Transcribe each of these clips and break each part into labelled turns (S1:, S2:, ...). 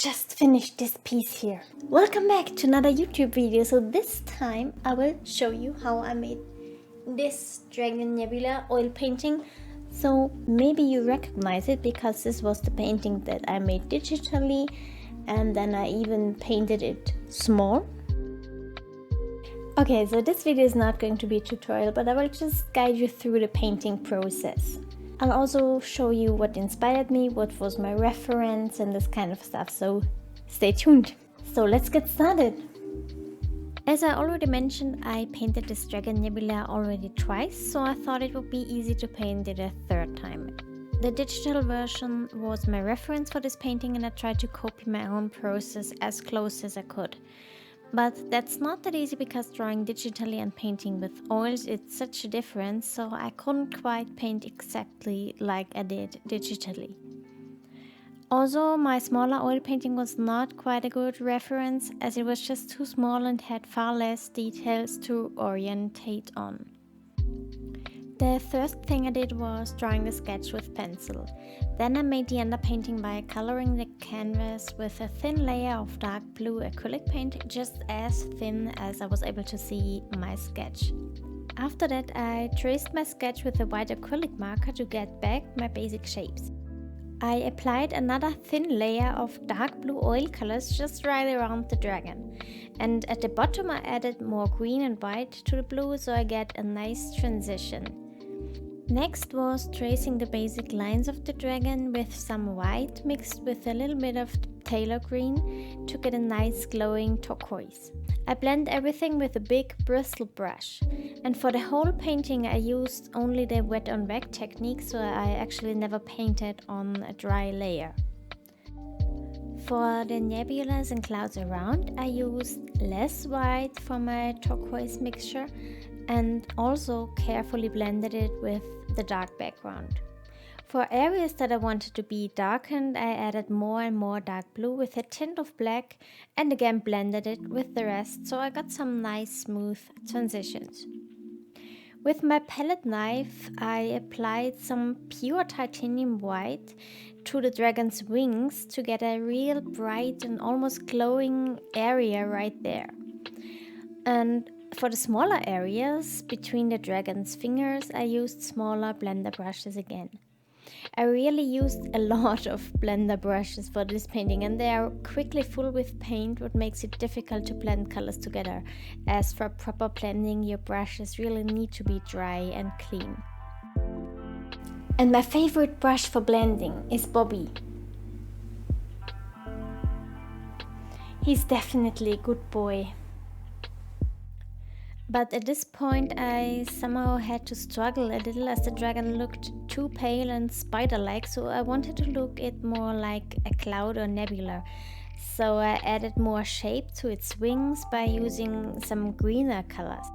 S1: just finished this piece here. Welcome back to another YouTube video. So this time I will show you how I made this Dragon Nebula oil painting. So maybe you recognize it because this was the painting that I made digitally, and then I even painted it small. Okay, so this video is not going to be a tutorial, but I will just guide you through the painting process. I'll also show you what inspired me, what was my reference, and this kind of stuff, so stay tuned. So let's get started. As I already mentioned, I painted this Dragon Nebula already twice, so I thought it would be easy to paint it a third time. The digital version was my reference for this painting, and I tried to copy my own process as close as I could. But that's not that easy because drawing digitally and painting with oils, it's such a difference, so I couldn't quite paint exactly like I did digitally. Also, my smaller oil painting was not quite a good reference as it was just too small and had far less details to orientate on. The first thing I did was drawing the sketch with pencil. Then I made the underpainting by coloring the canvas with a thin layer of dark blue acrylic paint, just as thin as I was able to see my sketch. After that, I traced my sketch with a white acrylic marker to get back my basic shapes. I applied another thin layer of dark blue oil colors just right around the dragon. And at the bottom I added more green and white to the blue so I get a nice transition. Next was tracing the basic lines of the dragon with some white mixed with a little bit of phthalo green to get a nice glowing turquoise. I blend everything with a big bristle brush, and for the whole painting I used only the wet on wet technique, so I actually never painted on a dry layer. For the nebulas and clouds around, I used less white for my turquoise mixture and also carefully blended it with the dark background. For areas that I wanted to be darkened, I added more and more dark blue with a tint of black and again blended it with the rest, so I got some nice smooth transitions. With my palette knife, I applied some pure titanium white to the dragon's wings to get a real bright and almost glowing area right there. And for the smaller areas between the dragon's fingers, I used smaller blender brushes again. I really used a lot of blender brushes for this painting, and they are quickly full with paint, what makes it difficult to blend colors together, as for proper blending your brushes really need to be dry and clean. And my favorite brush for blending is Bobby. He's definitely a good boy. But at this point I somehow had to struggle a little as the dragon looked too pale and spider-like, so I wanted to look it more like a cloud or nebula. So I added more shape to its wings by using some greener colors.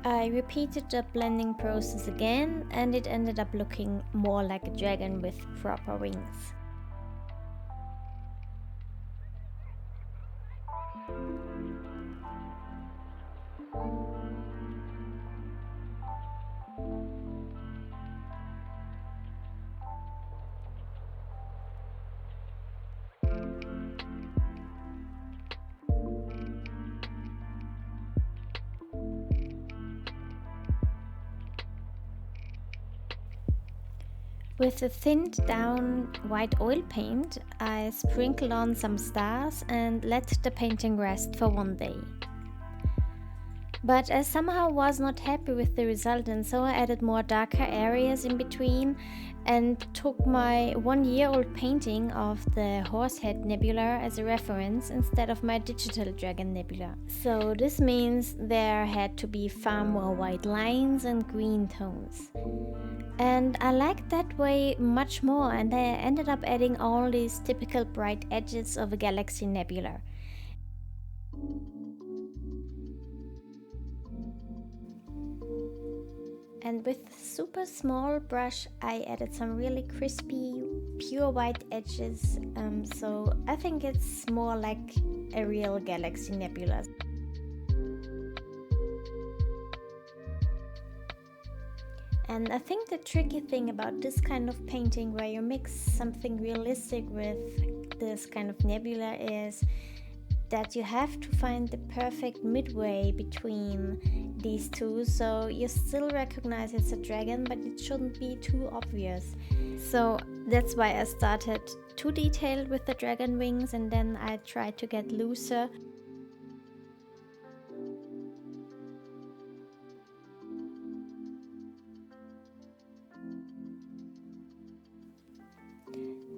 S1: I repeated the blending process again, and it ended up looking more like a dragon with proper wings. With a thinned down white oil paint, I sprinkled on some stars and let the painting rest for one day. But I somehow was not happy with the result, and so I added more darker areas in between and took my 1-year-old painting of the Horsehead Nebula as a reference instead of my digital Dragon Nebula. So this means there had to be far more white lines and green tones. And I liked that way much more, and I ended up adding all these typical bright edges of a galaxy nebula. And with a super small brush I added some really crispy pure white edges, so I think it's more like a real galaxy nebula. And I think the tricky thing about this kind of painting, where you mix something realistic with this kind of nebula, is that you have to find the perfect midway between these two, so you still recognize it's a dragon, but it shouldn't be too obvious. So that's why I started too detailed with the dragon wings, and then I tried to get looser.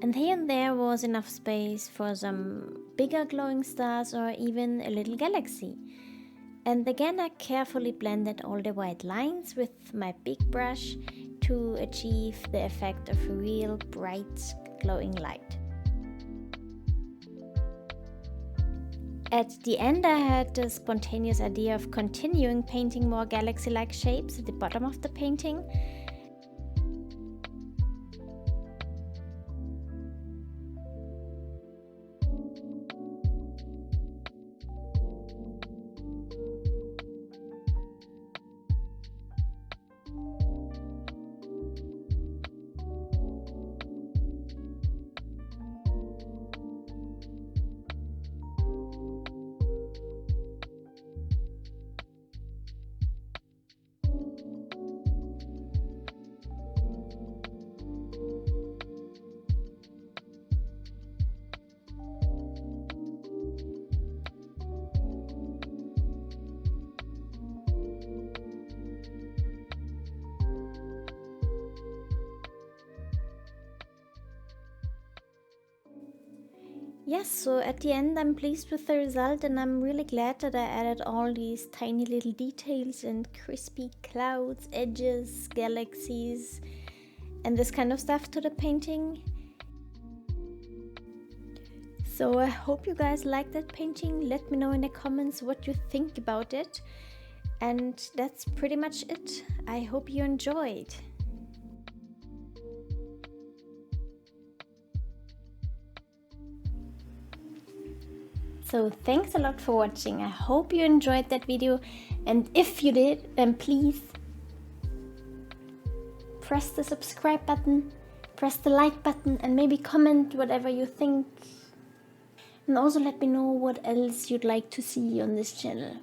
S1: And here and there was enough space for some bigger glowing stars or even a little galaxy. And again, I carefully blended all the white lines with my big brush to achieve the effect of real bright glowing light. At the end, I had the spontaneous idea of continuing painting more galaxy-like shapes at the bottom of the painting. Yes, so at the end I'm pleased with the result, and I'm really glad that I added all these tiny little details and crispy clouds, edges, galaxies, and this kind of stuff to the painting. So I hope you guys like that painting. Let me know in the comments what you think about it. And that's pretty much it. I hope you enjoyed. So thanks a lot for watching. I hope you enjoyed that video, and if you did, then please press the subscribe button, press the like button, and maybe comment whatever you think. And also let me know what else you'd like to see on this channel.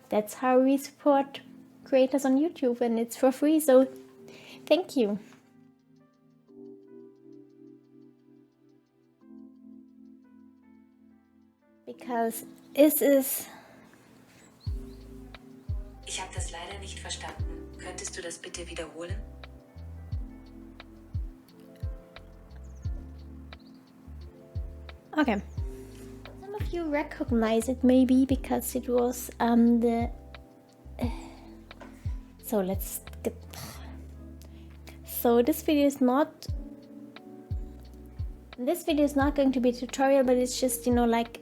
S1: That's how we support creators on YouTube, and it's for free, so thank you. Because this is...
S2: Ich habe das leider nicht verstanden. Könntest du das bitte wiederholen?
S1: Okay. Some of you recognize it maybe because it was so let's get... So this video is not going to be a tutorial, but it's just, you know, like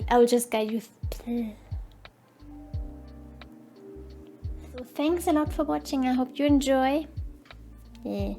S1: I'll just guide you. So thanks a lot for watching. I hope you enjoy. Yeah.